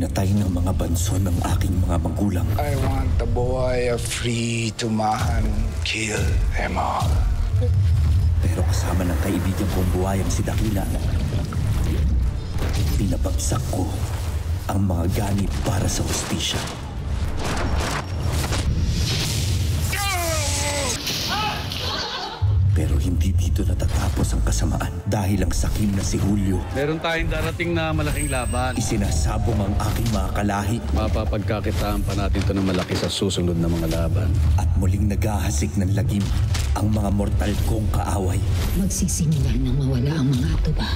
pinatay ng mga banso ng aking mga magulang. I want the boy free to man, kill them all. Pero kasama ng kaibigan kong buhayang si Dakila, pinabagsak ko ang mga ganit para sa hustisya. Pero hindi dito natatapos ang kasamaan dahil ang sakim na si Julio. Meron tayong darating na malaking laban. Isinasabong ang aking mga kalahi. Mapapagkakitaan pa natin ito ng malaki sa susunod na mga laban. At muling naghahasik ng lagim ang mga mortal kong kaaway. Magsisimula nang mawala ang mga tuba.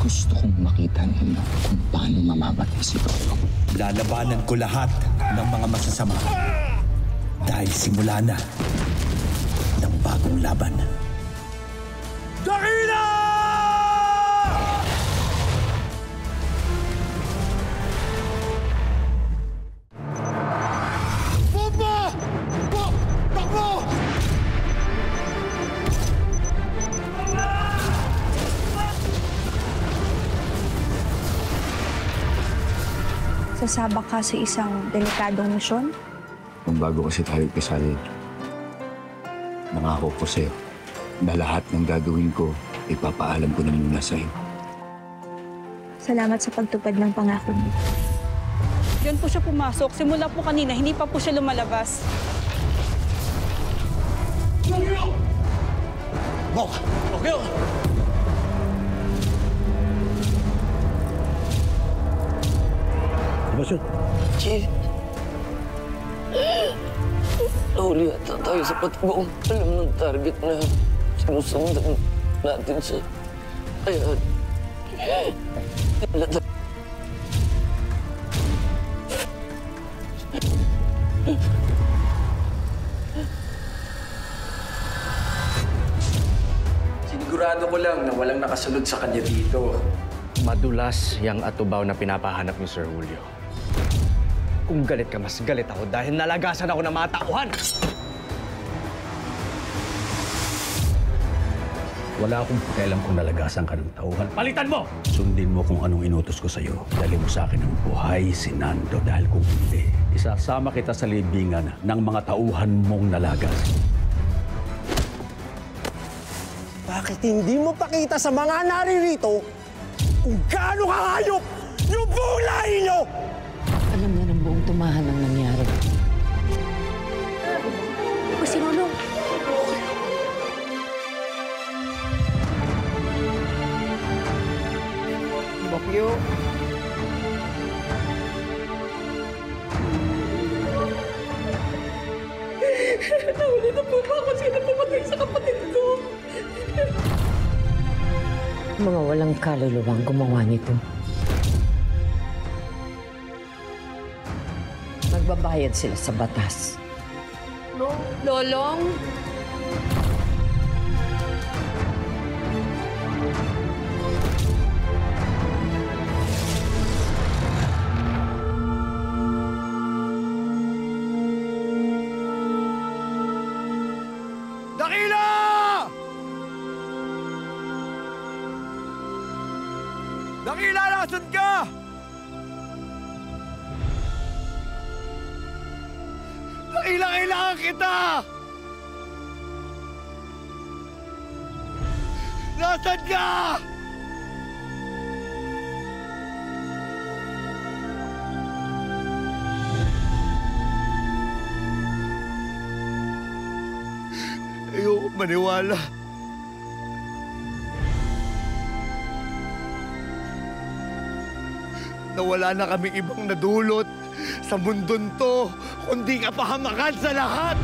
Gusto kong makita ninyo kung paano mamamatay si Pablo. Lalabanan ko lahat ng mga masasama. Dahil simula na ng bagong laban. Dakila! Bomba! Takbo! Sasabak ka sa isang delikadong misyon? Kung bago kasi tayo kasal, nangako ko sa'yo na lahat ng gagawin ko, ipapaalam ko na muna sa'yo. Salamat sa pagtupad ng pangako mo. Diyan po siya pumasok. Simula po kanina, hindi pa po siya lumalabas. Okay. Chief, nahuli ata tayo sa patibong. Alam ng target na sinusundan natin siya. Kaya, Sinigurado ko lang na walang nakasunod sa kanya dito. Madulas yang atubaw na pinapahanap ni Sir Julio. Kung galit ka, mas galit ako dahil nalagasan ako ng mga tauhan. Wala akong pakialam kung nalagasan ka ng tauhan. Palitan mo! Sundin mo kung anong inutos ko sa'yo. Dali mo sa akin ang buhay, si Nando. Dahil kung hindi, isasama kita sa libingan ng mga tauhan mong nalagas. Bakit hindi mo pakita sa mga naririto kung gaano kahayop yung buong lahi nyo? Alam na ng buong tumahan ang nangyari. O si Lolo. Bakyo. Nahuli na po ba ako sino pumatay sa kapatid ko? Mga walang kaluluwang gumawa nito. Magbabayad sila sa batas. Lolong? Dakila! Dakila, nasan ka? Dakila, kailangan kita! Nasan ka? Ayoko maniwala. Na wala na kaming ibang nadulot sa mundon to, kundi kapahamakan sa lahat.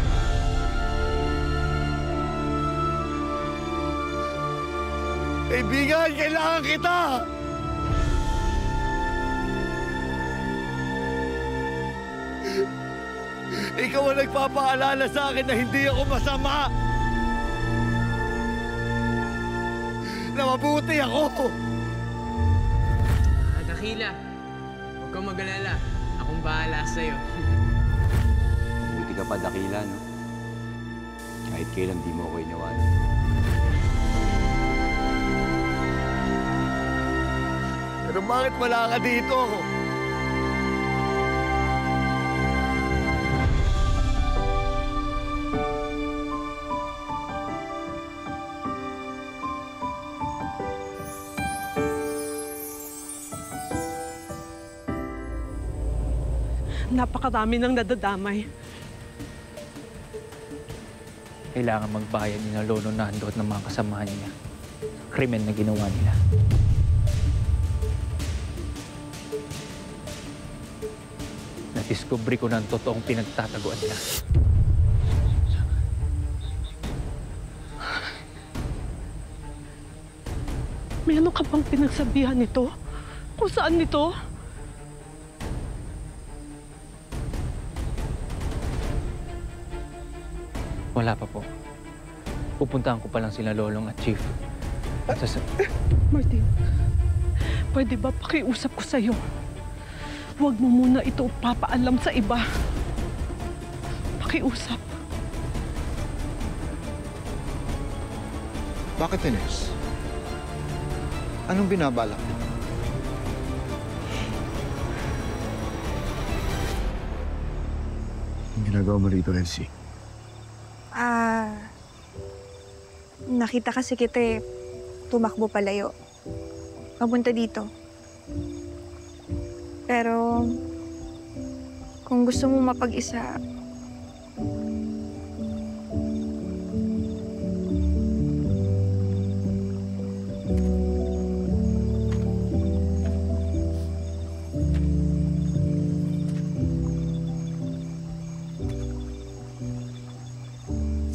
Kaibigan, kailangan kita! Ikaw ang nagpapaalala sa akin na hindi ako masama. Na mabuti ako. Dakila, huwag kang mag-alala. Akong bahala sa'yo. Mabuti ka pa, Dakila, no? Kahit kailan di mo ako iniwan. Pero Pero bakit wala ka dito? Napakarami nang nadadamay. Kailangan magbayad ni na Lolo Nando at ng mga kasamahan niya sa krimen na ginawa nila. Nadiskubre ko na ang totoong pinagtataguan nila. May ano ka bang pinagsabihan nito? Kung saan nito? Wala pa po. Pupuntahan ko pa lang sila Lolong at Chief. Martin, pwede ba pakiusap ko sa'yo? Huwag mo muna ito papaalam sa iba. Pakiusap. Bakit, Ines? Anong binabalak mo? Ang ginagawa mo rito, Elsie? Nakita kasi kita tumakbo palayo. Papunta dito. Pero, kung gusto mo mapag-isa,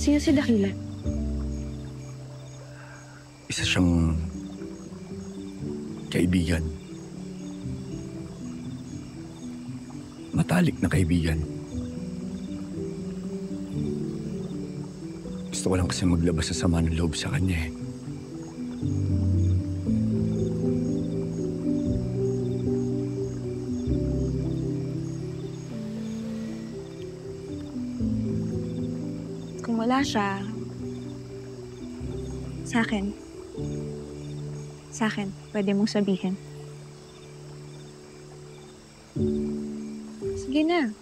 sino si Dakila? Isa siyang kaibigan. Matalik na kaibigan. Gusto ko lang kasi maglabas sa sama ng loob sa kanya eh. Kung wala siya, sa akin, pwede mong sabihin. Sige na.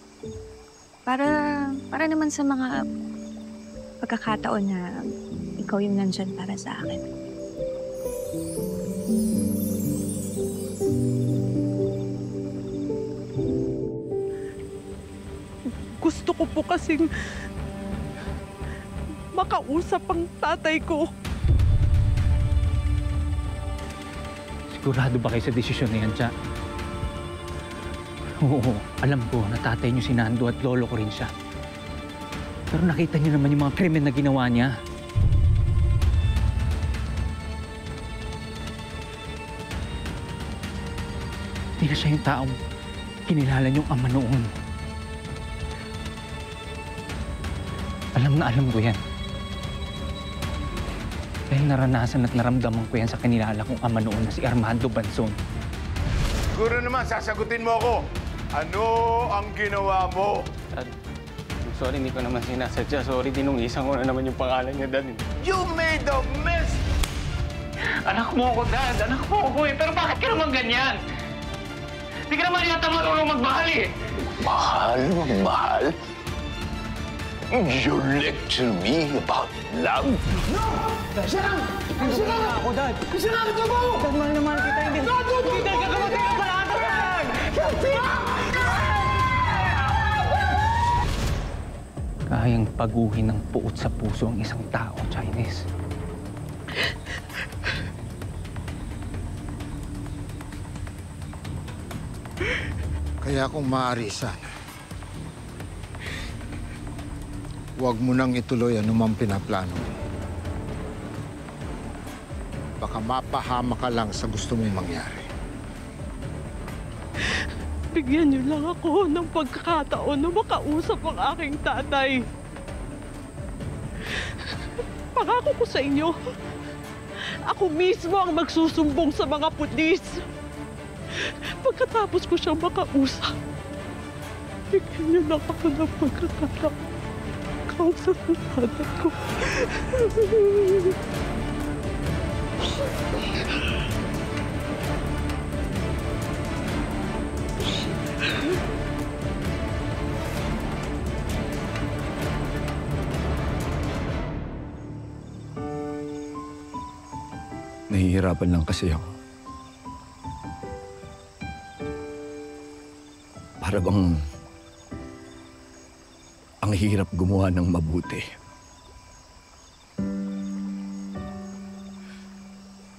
Para naman sa mga pagkakataon na ikaw yung nandyan para sa akin. Gusto ko po kasing makausap ang tatay ko. Sigurado ba kayo sa desisyon na yan, Cha? Oo, alam ko na tatay niyo si Nando at lolo ko rin siya. Pero nakita niyo naman yung mga krimen na ginawa niya. Hindi na siya yung taong kinilala niyong ama noon. Alam ko yan. Dahil naranasan at naramdaman ko yan sa kinilala kong ama noon na si Armando Banson. Siguro naman, sasagutin mo ako. Ano ang ginawa mo? Dad, sorry, hindi ko naman sinasadya. Sorry, dinungisan ko na naman yung pangalan niya, Dad. You made a mess! Anak mo ako, Dad. Anak mo ako eh. Pero bakit ka naman ganyan? Hindi ka naman yata marunong magmahal eh. Mahal? You lecture me about love? No! Siya lang ako, Dad! Siya lang ito mo! Dad, mahal na mahal kita. Hindi ka kamatay ang palata yan! Kayang paguhin ng puot sa puso ang isang tao, Chinese. Kaya kung maaari sana, huwag mo nang ituloy anumang pinaplano mo. Baka mapahama ka lang sa gusto mong mangyari. Bigyan niyo lang ako ng pagkakataon na makausap ang aking tatay. Pangako ko sa inyo, ako mismo ang magsusumbong sa mga pulis. Pagkatapos ko siyang makausap, bigyan niyo lang ako ng pagkakataon. Kausap ang tatay ko. Nahihirapan lang kasi ako. Para bang ang hirap gumawa ng mabuti.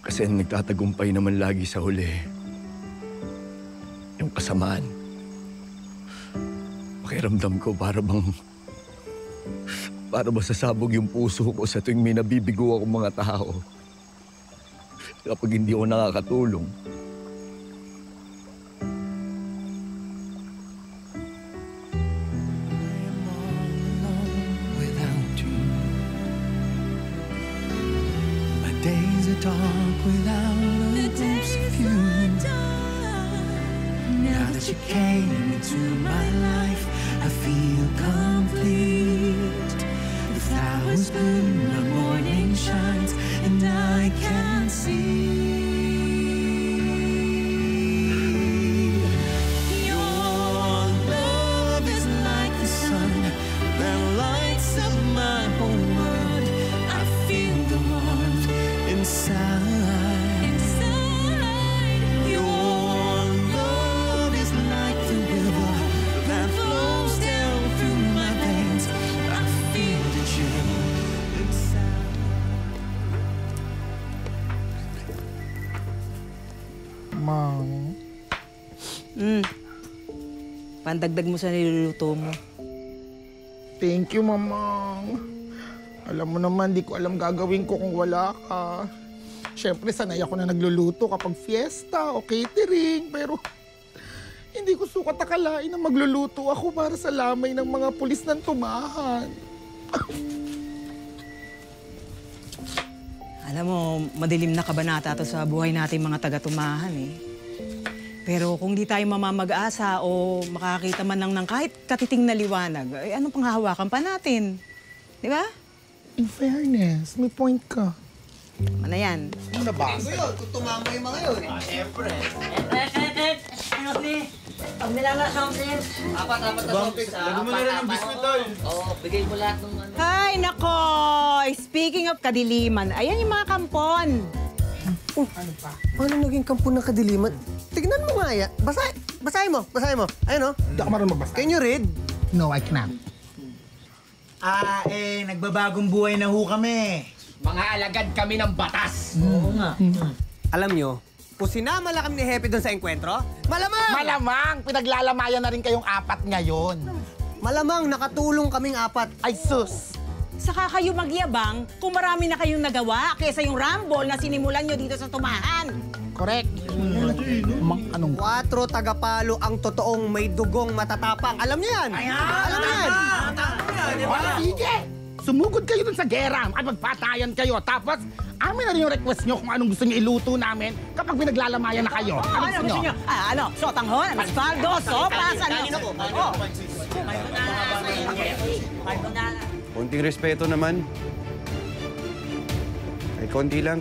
Kasi nagtatagumpay naman lagi sa huli yung kasamaan. Pakiramdam ko para bang sasabog yung puso ko sa tuwing may nabibigo akong mga tao. Kapag hindi ako nakakatulong. Days are dark without a glimpse of you. Now that you came into my life, I feel complete. The flowers bloom, the morning shines, and I can see. Your love is like the sun that lights up my whole world. I feel the warmth inside. Your love is like the river that flows down through my veins. I feel the chill inside. Mang. Pandagdag mo sa niluluto mo. Thank you, Mamang. Alam mo naman, di ko alam gagawin ko kung wala ka. Siyempre, sanay ako na nagluluto kapag fiesta o catering. Pero hindi ko sukat akalain na magluluto ako para sa lamay ng mga pulis ng tumahan. Alam mo, madilim na kabanata to sa buhay natin mga taga-tumahan eh. Pero kung di tayo mamamag-asa o makakita man lang ng kahit katiting na liwanag, eh, ano pang hahawakan pa natin? Di ba? In fairness, may point ka. Ano yan? Ano na ba? Kung tumama yung mga yun. Siyempre. Pag nilala something, apat na something. Lagyan mo na rin ng biscuit, tol. Oo, bigay mo lahat ng ano. Ay, nako! Speaking of kadiliman, ayan yung mga kampon. Ano pa? Paano naging kampon ng kadiliman? Tignan mo nga yan. Basahin mo. Ayun, oh. Hindi ako marunong magbasa. Can you read? No, I cannot. Nagbabagong buhay na ho kami. Mga alagad kami ng batas. Oo nga. Alam nyo, kung sinama lang kami ni Hepe doon sa enkwentro, malamang! Malamang! Pinaglalamayan na rin kayong apat ngayon. Malamang nakatulong kaming apat. Ay, sus! Saka kayo magyabang kung marami na kayong nagawa kaysa yung rumble na sinimulan nyo dito sa tumahan. Correct. Anong? 4 tagapalo ang totoong may dugong matatapang. Alam niyo yan? Alam niyo yan? Sige! Sumugod kayo dun sa gera at magpatayan kayo. Tapos, amin na rin yung request nyo kung anong gusto nyo iluto namin kapag pinaglalamayan na kayo. Ano gusto nyo? Sotanghon, aspaldo, sopas, Konting respeto naman. Ay, konti lang.